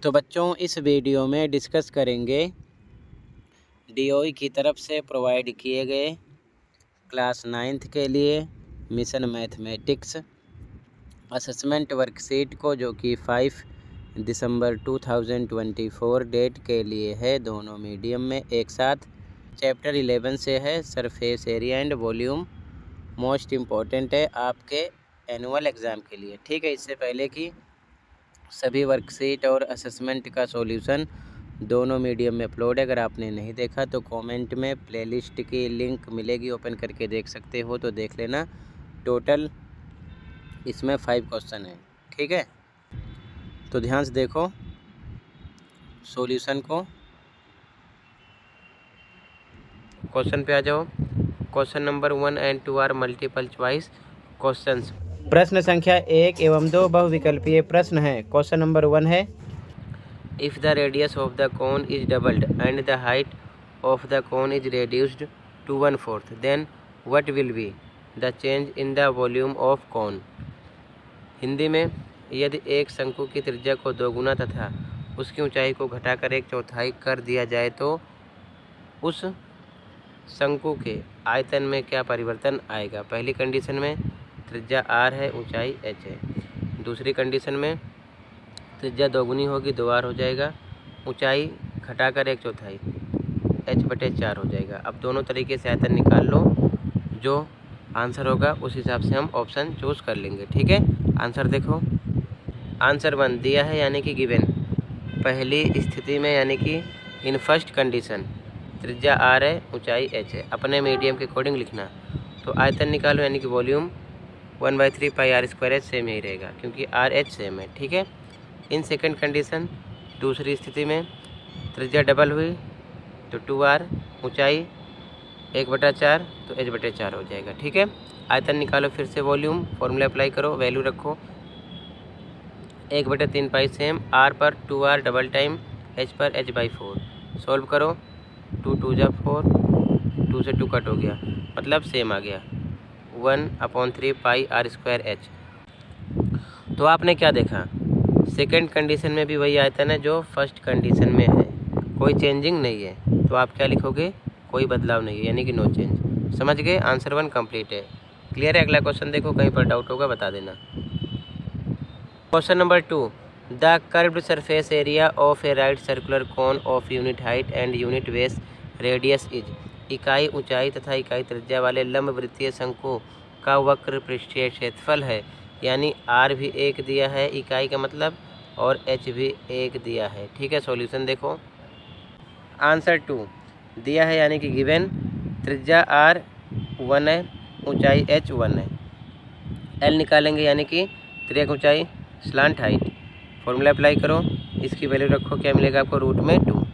तो बच्चों, इस वीडियो में डिस्कस करेंगे DOE की तरफ से प्रोवाइड किए गए क्लास 9th के लिए मिशन मैथमेटिक्स असेसमेंट वर्कशीट को, जो कि 5 दिसंबर 2024 डेट के लिए है, दोनों मीडियम में एक साथ। चैप्टर 11 से है, surface area and volume. Most important है आपके एनुअल एग्ज़ाम के लिए, ठीक है। इससे पहले कि सभी वर्कशीट और असेसमेंट का सॉल्यूशन दोनों मीडियम में अपलोड है। अगर आपने नहीं देखा तो कमेंट में प्लेलिस्ट की लिंक मिलेगी, ओपन करके देख सकते हो, तो देख लेना। टोटल इसमें 5 क्वेश्चन है, ठीक है। तो ध्यान से देखो सॉल्यूशन को। क्वेश्चन पे आ जाओ। Question number 1 and 2 are multiple choice questions. प्रश्न संख्या 1 एवं 2 बहुविकल्पीय प्रश्न है। क्वेश्चन नंबर 1 है, if the radius of the cone is doubled and the height of the cone is reduced to 1/4, then what will be the change in the volume of cone? Hindi में, यदि एक शंकु की त्रिज्या को 2 गुना तथा उसकी ऊंचाई को घटाकर 1/4 कर दिया जाए तो उस शंकु के आयतन में क्या परिवर्तन आएगा। पहली कंडीशन में त्रिज्या r है, ऊंचाई h है। दूसरी कंडीशन में त्रिज्या 2 गुनी होगी, 2r हो जाएगा, ऊंचाई घटाकर 1/4 h/4 हो जाएगा। अब दोनों तरीके से आयतन निकाल लो, जो आंसर होगा उस हिसाब से हम ऑप्शन चूज कर लेंगे, ठीक है। आंसर देखो, आंसर 1 दिया है यानी कि गिवन। पहली स्थिति में यानी कि इन फर्स्ट कंडीशन त्रिज्या r है, ऊंचाई h है। अपने मीडियम के अकॉर्डिंग लिखना। तो आयतन निकालो यानी कि वॉल्यूम 1/3 पाई r² h सेम ही रहेगा, क्योंकि RH सेम है, ठीक है। इन सेकंड कंडीशन दूसरी स्थिति में त्रिज्या डबल हुई तो 2r, ऊंचाई 1/4 तो h/4 हो जाएगा, ठीक है। आयतन निकालो फिर से, वॉल्यूम फॉर्मूला अप्लाई करो, वैल्यू रखो 1/3 पाई सेम, r पर 2r डबल टाइम, h पर h/4। सॉल्व करो, 2 2 जा 4, 2 से 2 कट हो गया, मतलब सेम आ गया, 1/3 पाई r² h। तो आपने क्या देखा, सेकंड कंडीशन में भी वही आयतन है जो फर्स्ट कंडीशन में है, कोई चेंजिंग नहीं है। तो आप क्या लिखोगे, कोई बदलाव नहीं है, यानी कि नो चेंज। समझ गए, आंसर 1 कंप्लीट है। क्लियर है। अगला क्वेश्चन देखो, कहीं पर डाउट होगा बता देना। Question number 2, the curved surface area of A right circular cone of unit height and unit base radius is. इकाई ऊंचाई तथा इकाई त्रिज्या वाले लंब वृत्तीय शंकु का वक्र पृष्ठीय क्षेत्रफल है, यानी r भी 1 दिया है इकाई का मतलब, और h भी 1 दिया है, ठीक है। सॉल्यूशन देखो, आंसर 2 दिया है यानी कि गिवन। त्रिज्या r 1 है, ऊंचाई h 1 है। l निकालेंगे यानी कि त्रिज्या ऊंचाई स्लांट हाइट, फॉर्मूला अप्लाई करो, इसकी वैल्यू रखो, क्या मिलेगा आपको, √2।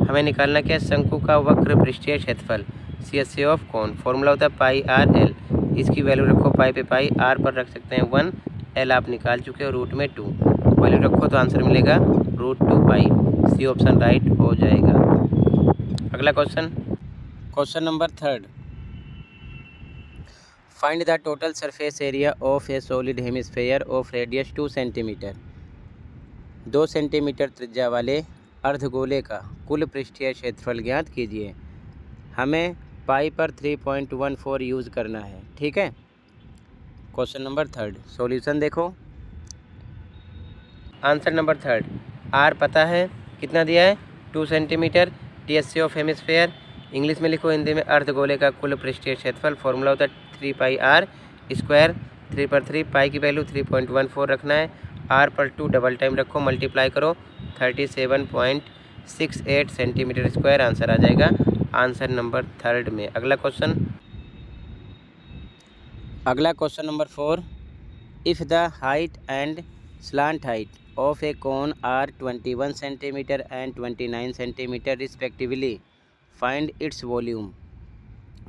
हमें निकालना क्या है, शंकु का वक्र पृष्ठीय क्षेत्रफल, CSA ऑफ कोन, फॉर्मूला होता है पाई r/l। इसकी वैल्यू रखो, पाई पे पाई, r पर रख सकते हैं 1, l आप निकाल चुके हो, √2 वैल्यू रखो तो आंसर मिलेगा √2 पाई। सी ऑप्शन राइट हो जाएगा। अगला question, question number 3, find the total surface area of A solid hemisphere of radius 2 centimetre. 2 centimetre त्रिज्या वाले अर्धगोले का कुल पृष्ठीय क्षेत्रफल ज्ञात कीजिए। हमें पाई पर 3.14 यूज़ करना है, ठीक है। क्वेश्चन नंबर 3, सॉल्यूशन देखो। आंसर नंबर 3, r पता है, कितना दिया है, 2 centimetre. TSA of hemisphere English में लिखो, हिंदी में अर्धगोले का कुल पृष्ठीय क्षेत्रफल, फॉर्मूला होता है 3 पाई r स्क्वायर, 3 पर 3, पाई की वैल्यू 3.14 रखना है, r पर 2 डबल टाइम रखो, मल्टीप्लाई करो 37.68 सेंटीमीटर स्क्वायर, आंसर आ जाएगा आंसर नंबर 3 में। अगला question number 4, if the height and slant height of a cone are 21 centimeter and 29 centimeter respectively, find its volume.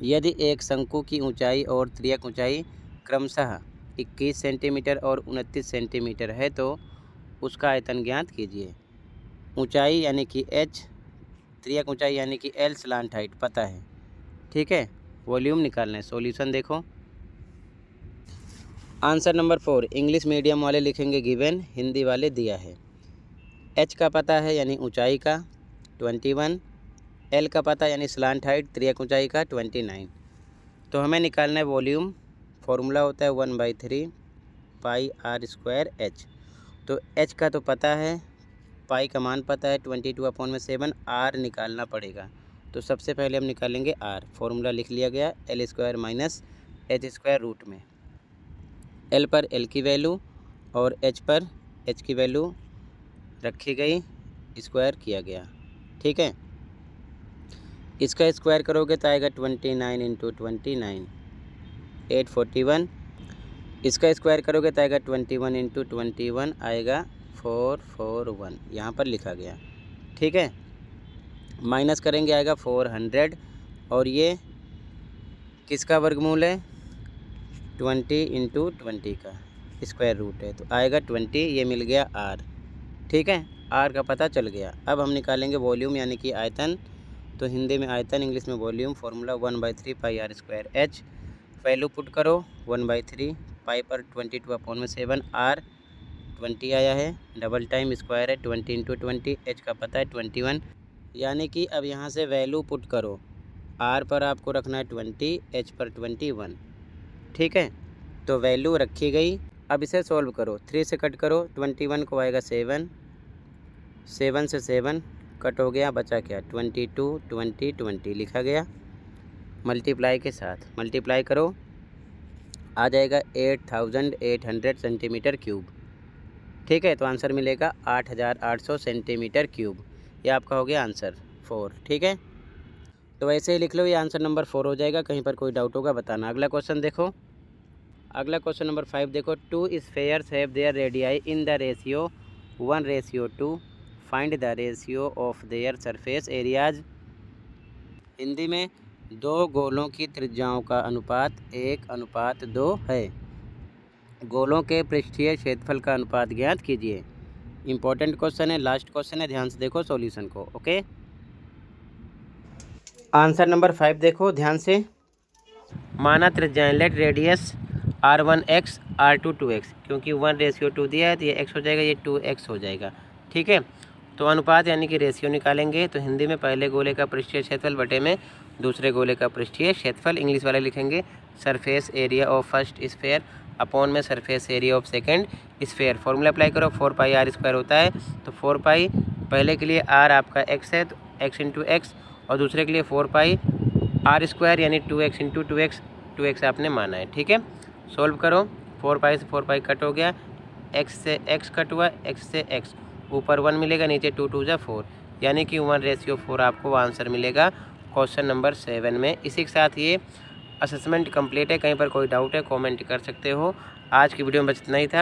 यदि एक शंकु की ऊंचाई और त्रियक ऊंचाई क्रमशः 21 सेंटीमीटर और 29 सेंटीमीटर है तो उसका आयतन ज्ञात कीजिए। ऊंचाई यानी कि h, त्रियक ऊंचाई यानी कि l, स्लांट हाइट पता है, ठीक है। वॉल्यूम निकालना है। सॉल्यूशन देखो, आंसर नंबर 4 इंग्लिश मीडियम वाले लिखेंगे गिवन, हिंदी वाले दिया है। एच का पता है यानी ऊंचाई का 21, एल का पता यानी स्लांट हाइट त्रियक ऊंचाई का 29। तो हमें निकालना है वॉल्यूम। फॉर्मूला होता है 1/3 पाई आर स्क्वायर एच। तो एच का तो पता है, पाई का मान पता है 22/7, आर निकालना पड़ेगा। तो सबसे पहले हम निकालेंगे आर। फॉर्मूला लिख लिया गया, L square minus H square root में एल पर एल की वैल्यू और एच पर एच की वैल्यू रखी गई, स्क्वायर किया गया। ठीक है, इसका स्क्वायर करोगे तो आएगा 29 × 29 841। इसका स्क्वायर करोगे तो आएगा 21 × 21 आएगा 441, यहाँ पर लिखा गया। ठीक है, माइनस करेंगे आएगा 400 और ये किसका वर्गमूल है 20 × 20 का स्क्वायर रूट है, तो आएगा 20। ये मिल गया आर। ठीक है, आर का पता चल गया। अब हम निकालेंगे वॉल्यूम यानी कि आयतन। तो हिंदी में आयतन, इंग्लिश में volume. Formula 1/3 pi r square h. Value put करो 1/3 पाई पर 22/7, आर 20 आया है, डबल टाइम स्क्वायर है 20 × 20, एच का पता है 21। यानी कि अब यहाँ से वैल्यू पुट करो, आर पर आपको रखना है 20, एच पर 21। ठीक है, तो वैल्यू रखी गई। अब इसे सॉल्व करो, 3 से कट करो, 21 को आएगा 7, 7 से 7 कट हो गया, बचा क्या 22, 20, 20 लिखा गया। मल्टीप्लाई के साथ मल्टीप्लाई करो, आ जाएगा 8800 सेंटीमीटर क्यूब। ठीक है, तो आंसर मिलेगा 8800 सेंटीमीटर क्यूब। ये आपका हो गया आंसर 4। ठीक है, तो वैसे ही लिख लो, ये आंसर नंबर 4 हो जाएगा। कहीं पर कोई डाउट होगा बताना। अगला क्वेश्चन देखो, अगला क्वेश्चन नंबर 5 देखो। 2 spheres have their radii in the ratio 1:2। Find the ratio of their surface areas. Hindi में, दो गोलों की त्रिज्याओं का अनुपात 1:2 है। गोलों के पृष्ठीय क्षेत्रफल का अनुपात ज्ञात कीजिए। इंपॉर्टेंट क्वेश्चन है, लास्ट क्वेश्चन है, ध्यान से देखो सॉल्यूशन को। ओके, आंसर नंबर 5 देखो ध्यान से। माना त्रिज्याएं, let radius R1x R2 2x, क्योंकि 1:2 दिया है तो ये x हो जाएगा, ये 2x हो जाएगा। ठीक है, तो अनुपात यानी कि रेशियो निकालेंगे। तो हिंदी में पहले गोले का पृष्ठीय क्षेत्रफल बटे में दूसरे गोले का पृष्ठीय क्षेत्रफल। इंग्लिश वाले लिखेंगे surface area of first sphere upon में surface area of second sphere. Formula apply करो, 4 पाई आर स्क्वायर होता है। तो 4 पाई पहले के लिए आर आपका x है, तो x × x, और दूसरे के लिए 4 पाई आर स्क्वायर यानी 2x × 2x, 2x आपने माना है। ठीक है, सोल्व करो, 4 पाई से 4 पाई कट हो गया, x से x कट हुआ, x से x, ऊपर 1 मिलेगा, नीचे 2 2 जा 4, यानी कि 1:4 आपको आंसर मिलेगा क्वेश्चन नंबर 7 में। इसी के साथ ये असेसमेंट कंप्लीट है। कहीं पर कोई डाउट है कमेंट कर सकते हो। आज की वीडियो में बस इतना ही था।